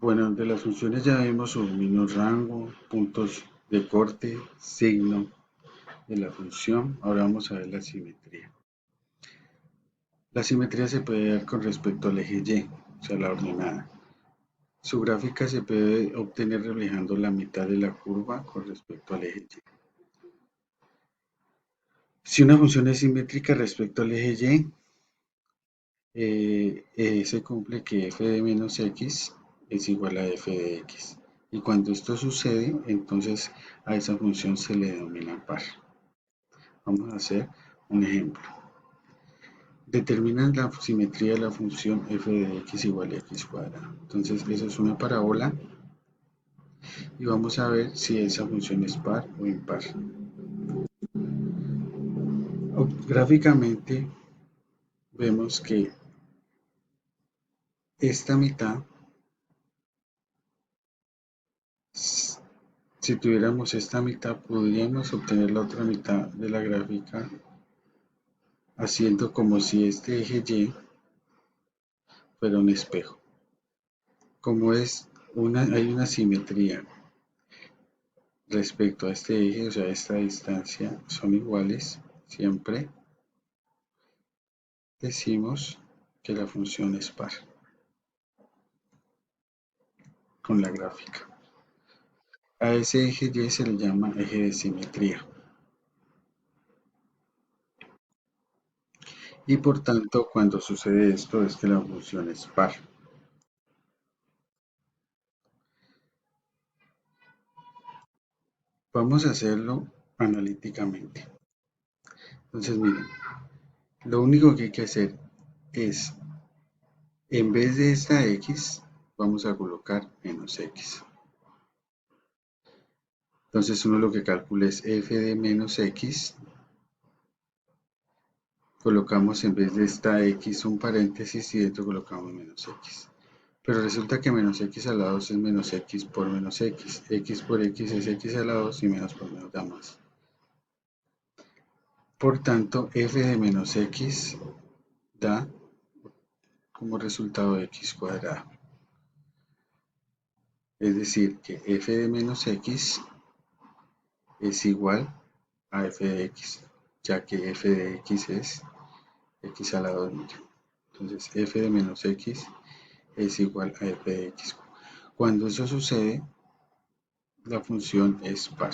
Bueno, de las funciones ya vimos su menos rango, puntos de corte, signo de la función. Ahora vamos a ver la simetría. La simetría se puede ver con respecto al eje Y, o sea, la ordenada. Su gráfica se puede obtener reflejando la mitad de la curva con respecto al eje Y. Si una función es simétrica respecto al eje Y, se cumple que f de menos x es igual a f de x. Y cuando esto sucede, entonces a esa función se le denomina par. Vamos a hacer un ejemplo. Determinan la simetría de la función f de x igual a x cuadrado. Entonces, eso es una parábola y vamos a ver si esa función es par o impar. Gráficamente vemos que esta mitad, si tuviéramos esta mitad, podríamos obtener la otra mitad de la gráfica haciendo como si este eje Y fuera un espejo. Como hay una simetría respecto a este eje, o sea, esta distancia son iguales, siempre decimos que la función es par con la gráfica. A ese eje Y se le llama eje de simetría. Y por tanto, cuando sucede esto es que la función es par. Vamos a hacerlo analíticamente. Entonces, miren, lo único que hay que hacer es, en vez de esta x, vamos a colocar menos x. Entonces uno lo que calcula es f de menos x. Colocamos en vez de esta x un paréntesis y dentro colocamos menos x. Pero resulta que menos x a la 2 es menos x por menos x. X por x es x a la 2 y menos por menos da más. Por tanto, f de menos x da como resultado x cuadrado. Es decir, que f de menos x es igual a f de x, ya que f de x es x a la 2 millón. Entonces, f de menos x es igual a f de x. Cuando eso sucede, la función es par.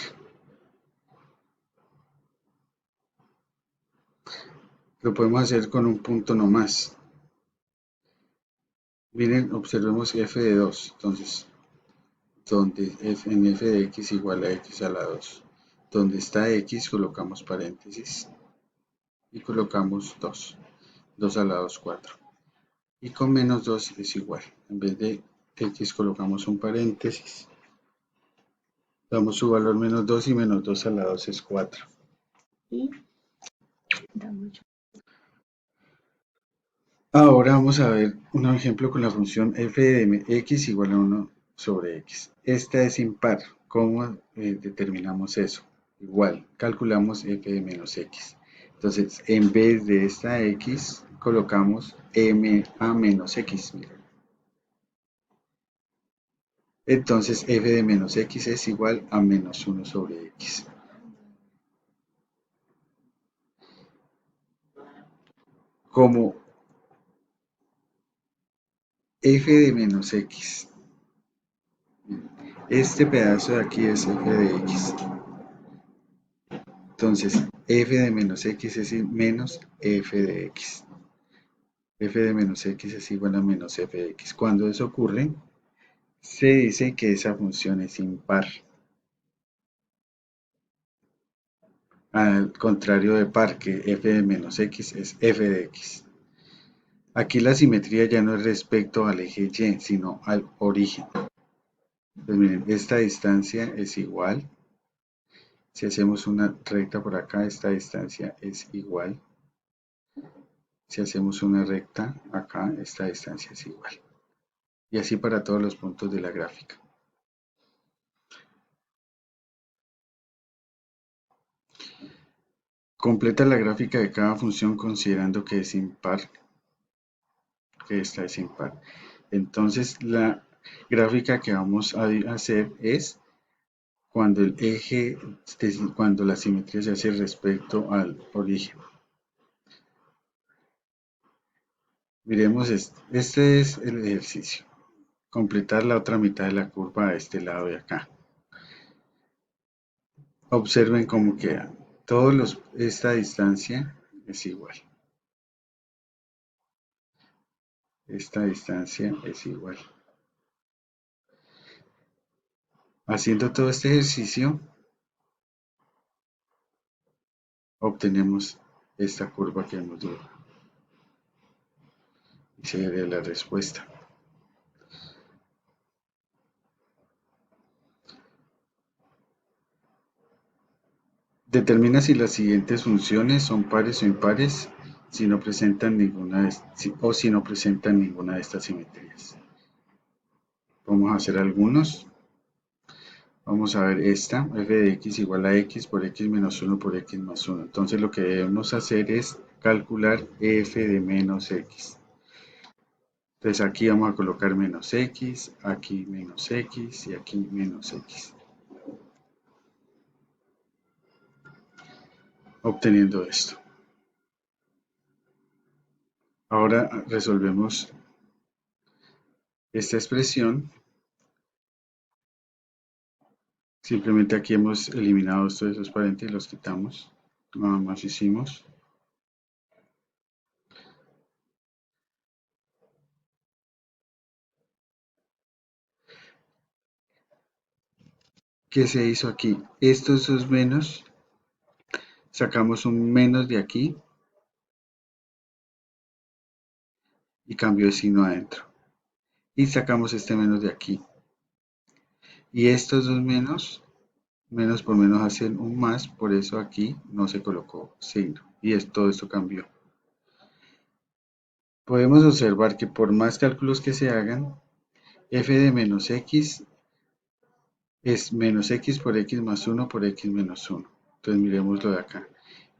Lo podemos hacer con un punto nomás. Miren, observemos f de 2. Entonces, donde en f de x igual a x a la 2. Donde está x colocamos paréntesis y colocamos 2. 2 a la 2, 4. Y con menos 2 es igual. En vez de x colocamos un paréntesis. Damos su valor menos 2 y menos 2 a la 2 es 4. Y damos Ahora vamos a ver un ejemplo con la función f de x igual a 1 sobre x. Esta es impar. ¿Cómo determinamos eso? Igual, calculamos f de menos x. Entonces, en vez de esta x, colocamos m a menos x. Miren. Entonces, f de menos x es igual a menos 1 sobre x. Como f de menos x, este pedazo de aquí es f de x. Entonces, f de menos x es menos f de x. F de menos x es igual a menos f de x. Cuando eso ocurre, se dice que esa función es impar. Al contrario de par, que f de menos x es f de x. Aquí la simetría ya no es respecto al eje y, sino al origen. Pues miren, esta distancia es igual. Si hacemos una recta por acá, esta distancia es igual. Si hacemos una recta acá, esta distancia es igual. Y así para todos los puntos de la gráfica. Completa la gráfica de cada función considerando que es impar, que esta es impar. Entonces gráfica que vamos a hacer es cuando el eje, cuando la simetría se hace respecto al origen. Miremos, este es el ejercicio. Completar la otra mitad de la curva a este lado de acá. Observen cómo queda. Esta distancia es igual. Esta distancia es igual. Haciendo todo este ejercicio, obtenemos esta curva que hemos dibujado. Y sería la respuesta. Determina si las siguientes funciones son pares o impares si no presentan ninguna si no presentan ninguna de estas simetrías. Vamos a hacer algunos. Vamos a ver esta, f de x igual a x por x menos 1 por x más 1. Entonces lo que debemos hacer es calcular f de menos x. Entonces aquí vamos a colocar menos x, aquí menos x y aquí menos x. Obteniendo esto. Ahora resolvemos esta expresión. Simplemente aquí hemos eliminado todos esos paréntesis, los quitamos. Nada más hicimos. ¿Qué se hizo aquí? Estos dos menos, sacamos un menos de aquí y cambio de signo adentro. Y sacamos este menos de aquí. Y estos dos menos, menos por menos hacen un más, por eso aquí no se colocó signo. Y todo esto cambió. Podemos observar que por más cálculos que se hagan, f de menos x es menos x por x más 1 por x menos 1. Entonces miremoslo de acá.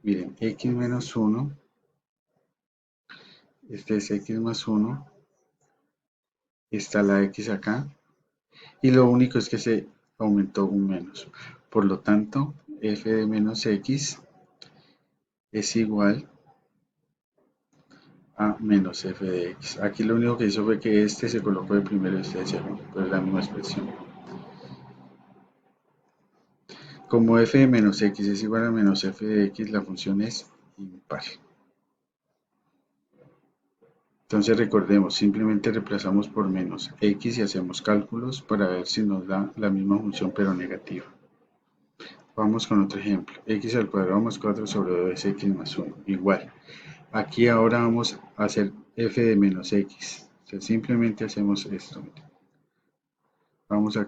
Miren, x menos 1, este es x más 1, está la x acá, y lo único es que se aumentó un menos. Por lo tanto, f de menos x es igual a menos f de x. Aquí lo único que hizo fue que este se colocó de primero y este de segundo, pero es la misma expresión. Como f de menos x es igual a menos f de x, la función es impar. Entonces recordemos, simplemente reemplazamos por menos x y hacemos cálculos para ver si nos da la misma función pero negativa. Vamos con otro ejemplo. X al cuadrado más 4 sobre 2 es x más 1. Igual. Aquí ahora vamos a hacer f de menos x. O sea, simplemente hacemos esto. Vamos a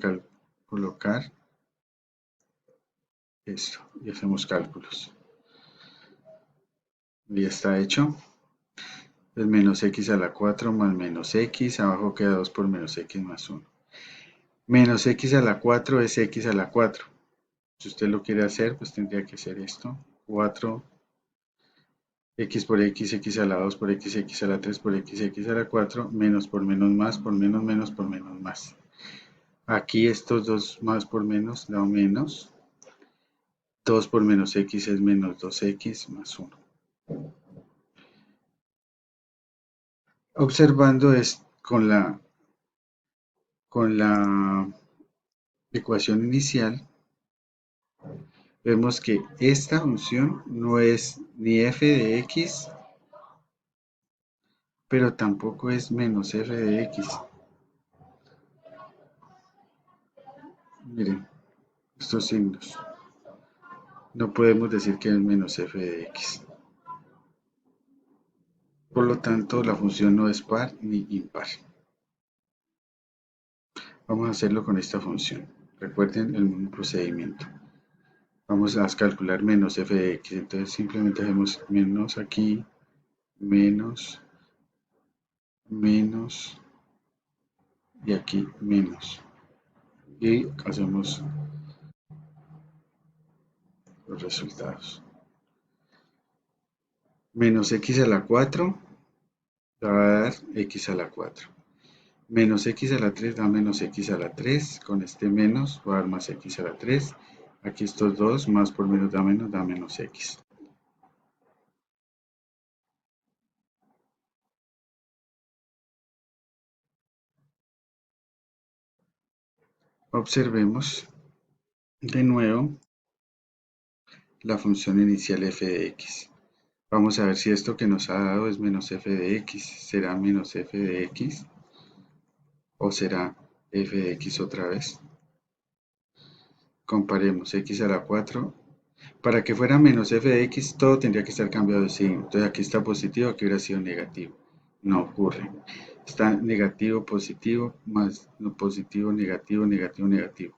colocar esto y hacemos cálculos. Ya está hecho. Es menos x a la 4 más menos x. Abajo queda 2 por menos x más 1. Menos x a la 4 es x a la 4. Si usted lo quiere hacer, pues tendría que hacer esto. 4 x por x, x a la 2 por x, x a la 3 por x, x a la 4, menos por menos más, por menos menos por menos más. Aquí estos dos más por menos da menos. 2 por menos x es menos 2x más 1. Observando es con la ecuación inicial, vemos que esta función no es ni f de x, pero tampoco es menos f de x. Miren, estos signos. No podemos decir que es menos f de x. Por lo tanto, la función no es par ni impar. Vamos a hacerlo con esta función. Recuerden el mismo procedimiento. Vamos a calcular menos f de x. Entonces simplemente hacemos menos aquí, menos, menos y aquí menos. Y hacemos los resultados. Menos x a la 4 va a dar x a la 4. Menos x a la 3 da menos x a la 3. Con este menos va a dar más x a la 3. Aquí estos dos, más por menos da menos x. Observemos de nuevo la función inicial f de x. Vamos a ver si esto que nos ha dado es menos f de x. ¿Será menos f de x? ¿O será f de x otra vez? Comparemos x a la 4. Para que fuera menos f de x, todo tendría que estar cambiado de signo. Entonces aquí está positivo, aquí hubiera sido negativo. No ocurre. Está negativo, positivo, más no positivo, negativo, negativo, negativo.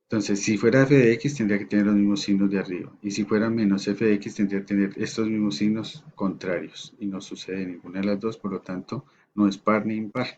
Entonces, si fuera f de x, tendría que tener los mismos signos de arriba. Y si fuera menos f de x, tendría que tener estos mismos signos contrarios. Y no sucede ninguna de las dos, por lo tanto, no es par ni impar.